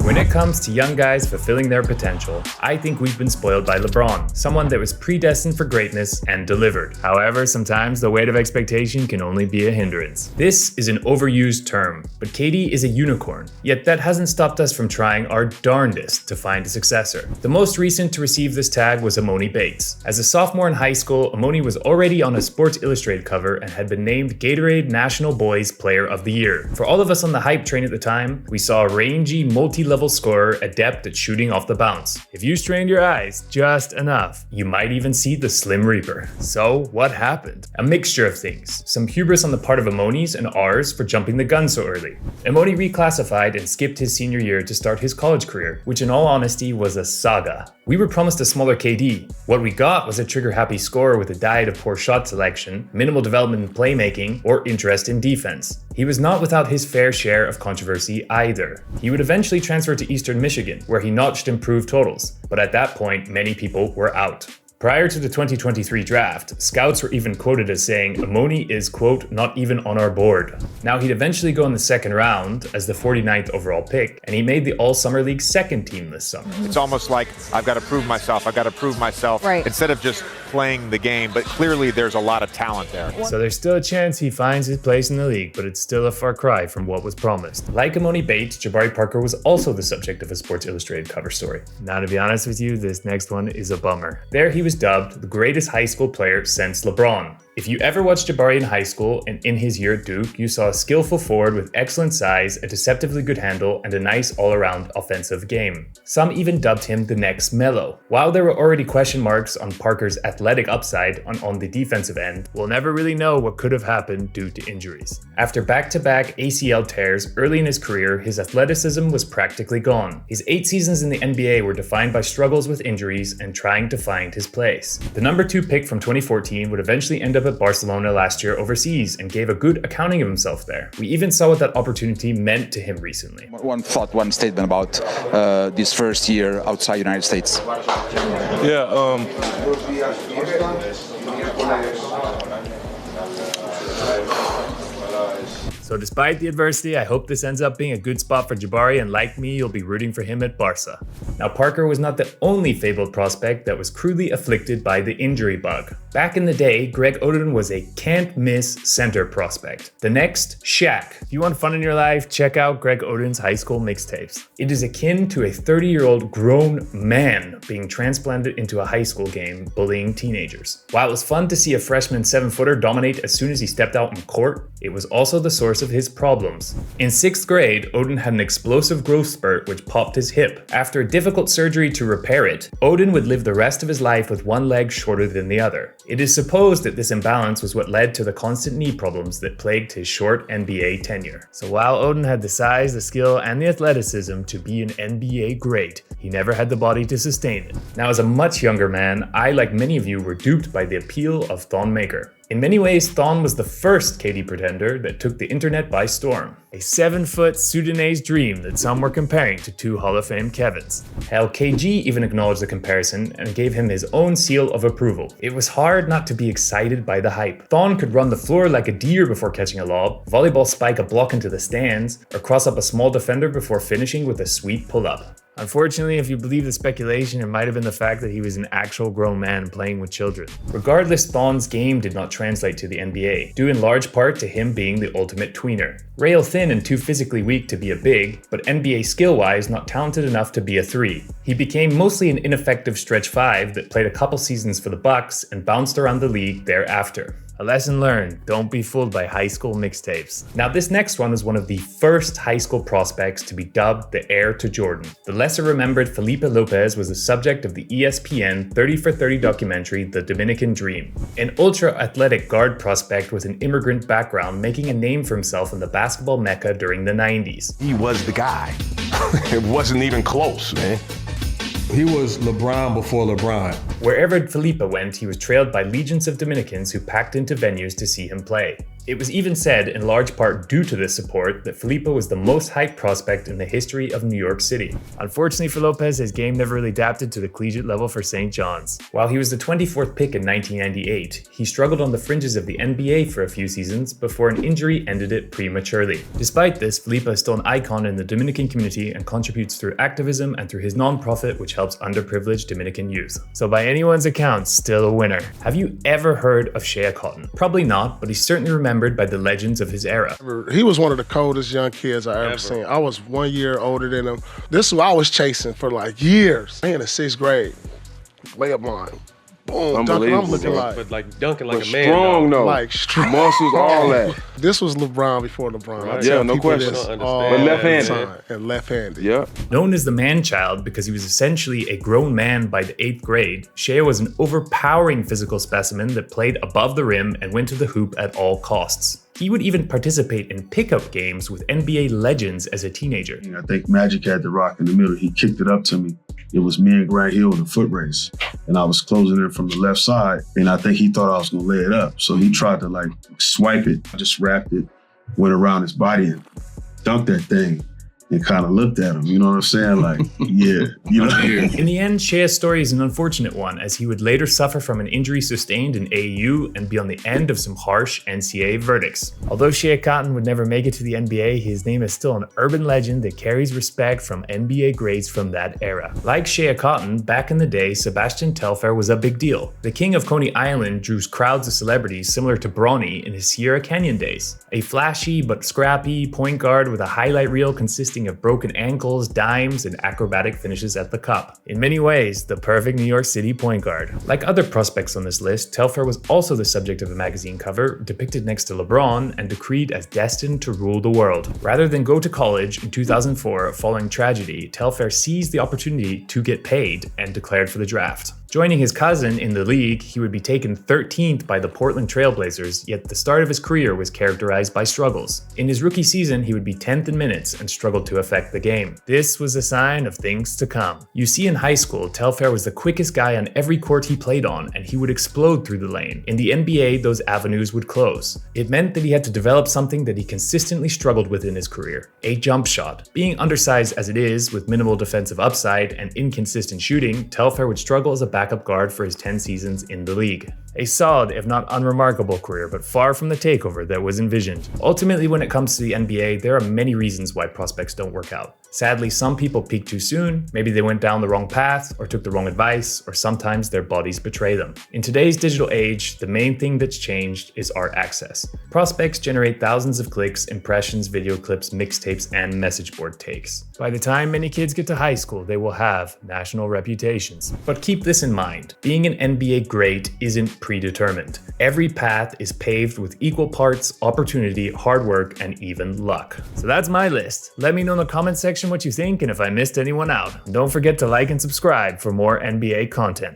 When it comes to young guys fulfilling their potential, I think we've been spoiled by LeBron, someone that was predestined for greatness and delivered. However, sometimes the weight of expectation can only be a hindrance. This is an overused term, but KD is a unicorn, yet that hasn't stopped us from trying our darndest to find a successor. The most recent to receive this tag was Emoni Bates. As a sophomore in high school, Emoni was already on a Sports Illustrated cover and had been named Gatorade National Boys Player of the Year. For all of us on the hype train at the time, we saw a rangy, multi-level scorer adept at shooting off the bounce. If you strained your eyes just enough, you might even see the Slim Reaper. So what happened? A mixture of things. Some hubris on the part of Emoni's and ours for jumping the gun so early. Emoni reclassified and skipped his senior year to start his college career, which in all honesty was a saga. We were promised a smaller KD. What we got was a trigger-happy scorer with a diet of poor shot selection, minimal development in playmaking, or interest in defense. He was not without his fair share of controversy either. He would eventually transfer to Eastern Michigan, where he notched improved totals, but at that point, many people were out. Prior to the 2023 draft, scouts were even quoted as saying Emoni is, quote, not even on our board. Now, he'd eventually go in the second round as the 49th overall pick, and he made the All-Summer League second team this summer. It's almost like I've got to prove myself. Right. Instead of just playing the game, but clearly there's a lot of talent there. So there's still a chance he finds his place in the league, but it's still a far cry from what was promised. Like Emoni Bates, Jabari Parker was also the subject of a Sports Illustrated cover story. Now, to be honest with you, this next one is a bummer. There he was dubbed the greatest high school player since LeBron. If you ever watched Jabari in high school and in his year at Duke, you saw a skillful forward with excellent size, a deceptively good handle, and a nice all-around offensive game. Some even dubbed him the next Melo. While there were already question marks on Parker's athletic upside on the defensive end, we'll never really know what could have happened due to injuries. After back-to-back ACL tears early in his career, his athleticism was practically gone. His 8 seasons in the NBA were defined by struggles with injuries and trying to find his place. The number 2 pick from 2014 would eventually end up at Barcelona last year overseas and gave a good accounting of himself there. We even saw what that opportunity meant to him recently. One statement about this first year outside United States. So despite the adversity, I hope this ends up being a good spot for Jabari, and like me, you'll be rooting for him at Barca. Now, Parker was not the only fabled prospect that was crudely afflicted by the injury bug. Back in the day, Greg Oden was a can't-miss center prospect. The next, Shaq. If you want fun in your life, check out Greg Oden's high school mixtapes. It is akin to a 30-year-old grown man being transplanted into a high school game, bullying teenagers. While it was fun to see a freshman 7-footer dominate as soon as he stepped out on court, it was also the source of his problems. In 6th grade, Oden had an explosive growth spurt which popped his hip. After a difficult surgery to repair it, Oden would live the rest of his life with one leg shorter than the other. It is supposed that this imbalance was what led to the constant knee problems that plagued his short NBA tenure. So while Oden had the size, the skill, and the athleticism to be an NBA great, he never had the body to sustain it. Now, as a much younger man, I, like many of you, were duped by the appeal of Thon Maker. In many ways, Thon was the first KD pretender that took the internet by storm. A 7-foot Sudanese dream that some were comparing to 2 Hall of Fame Kevins. Hell, KG even acknowledged the comparison and gave him his own seal of approval. It was hard not to be excited by the hype. Thon could run the floor like a deer before catching a lob, volleyball spike a block into the stands, or cross up a small defender before finishing with a sweet pull-up. Unfortunately, if you believe the speculation, it might have been the fact that he was an actual grown man playing with children. Regardless, Thon's game did not translate to the NBA, due in large part to him being the ultimate tweener. Rail thin and too physically weak to be a big, but NBA skill-wise not talented enough to be a 3. He became mostly an ineffective stretch 5 that played a couple seasons for the Bucks and bounced around the league thereafter. A lesson learned, don't be fooled by high school mixtapes. Now, this next one is one of the first high school prospects to be dubbed the heir to Jordan. The lesser remembered Filipe Lopez was the subject of the ESPN 30 for 30 documentary The Dominican Dream. An ultra-athletic guard prospect with an immigrant background making a name for himself in the basketball mecca during the 90s. He was the guy. It wasn't even close, man. He was LeBron before LeBron. Wherever Filipe went, he was trailed by legions of Dominicans who packed into venues to see him play. It was even said, in large part due to this support, that Filipe was the most hyped prospect in the history of New York City. Unfortunately for Lopez, his game never really adapted to the collegiate level for St. John's. While he was the 24th pick in 1998, he struggled on the fringes of the NBA for a few seasons before an injury ended it prematurely. Despite this, Filipe is still an icon in the Dominican community and contributes through activism and through his non-profit, which helps underprivileged Dominican youth. So by anyone's account, still a winner. Have you ever heard of Shea Cotton? Probably not, but he's certainly remembered by the legends of his era. He was one of the coldest young kids I ever seen. I was 1 year older than him. This was I was chasing for like years. In the 6th grade, layup line. Boom, dunking, I'm looking like dunking like a man. Strong though. Like strong. Muscles, all that. This was LeBron before LeBron. Right. Yeah, no question. But left-handed. And left-handed. Yeah. Known as the man-child because he was essentially a grown man by the 8th grade, Shea was an overpowering physical specimen that played above the rim and went to the hoop at all costs. He would even participate in pickup games with NBA legends as a teenager. I think Magic had the rock in the middle. He kicked it up to me. It was me and Grant Hill in a foot race. And I was closing in from the left side. And I think he thought I was going to lay it up. So he tried to like swipe it. I just wrapped it, went around his body and dunked that thing. And kind of looked at him, you know what I'm saying? Like, yeah, you know. In the end, Shea's story is an unfortunate one, as he would later suffer from an injury sustained in AAU and be on the end of some harsh NCAA verdicts. Although Shea Cotton would never make it to the NBA, his name is still an urban legend that carries respect from NBA greats from that era. Like Shea Cotton, back in the day, Sebastian Telfair was a big deal. The king of Coney Island drew crowds of celebrities similar to Bronny in his Sierra Canyon days. A flashy but scrappy point guard with a highlight reel consisting of broken ankles, dimes, and acrobatic finishes at the cup. In many ways, the perfect New York City point guard. Like other prospects on this list, Telfair was also the subject of a magazine cover, depicted next to LeBron and decreed as destined to rule the world. Rather than go to college in 2004 following tragedy, Telfair seized the opportunity to get paid and declared for the draft. Joining his cousin in the league, he would be taken 13th by the Portland Trail Blazers, yet the start of his career was characterized by struggles. In his rookie season, he would be 10th in minutes and struggled to affect the game. This was a sign of things to come. You see, in high school, Telfair was the quickest guy on every court he played on, and he would explode through the lane. In the NBA, those avenues would close. It meant that he had to develop something that he consistently struggled with in his career: a jump shot. Being undersized as it is, with minimal defensive upside and inconsistent shooting, Telfair would struggle as a backup guard for his 10 seasons in the league. A solid, if not unremarkable career, but far from the takeover that was envisioned. Ultimately, when it comes to the NBA, there are many reasons why prospects don't work out. Sadly, some people peak too soon, maybe they went down the wrong path or took the wrong advice, or sometimes their bodies betray them. In today's digital age, the main thing that's changed is our access. Prospects generate thousands of clicks, impressions, video clips, mixtapes, and message board takes. By the time many kids get to high school, they will have national reputations. But keep this in mind, being an NBA great isn't predetermined. Every path is paved with equal parts opportunity, hard work, and even luck. So that's my list. Let me know in the comment section what you think and if I missed anyone out. And don't forget to like and subscribe for more NBA content.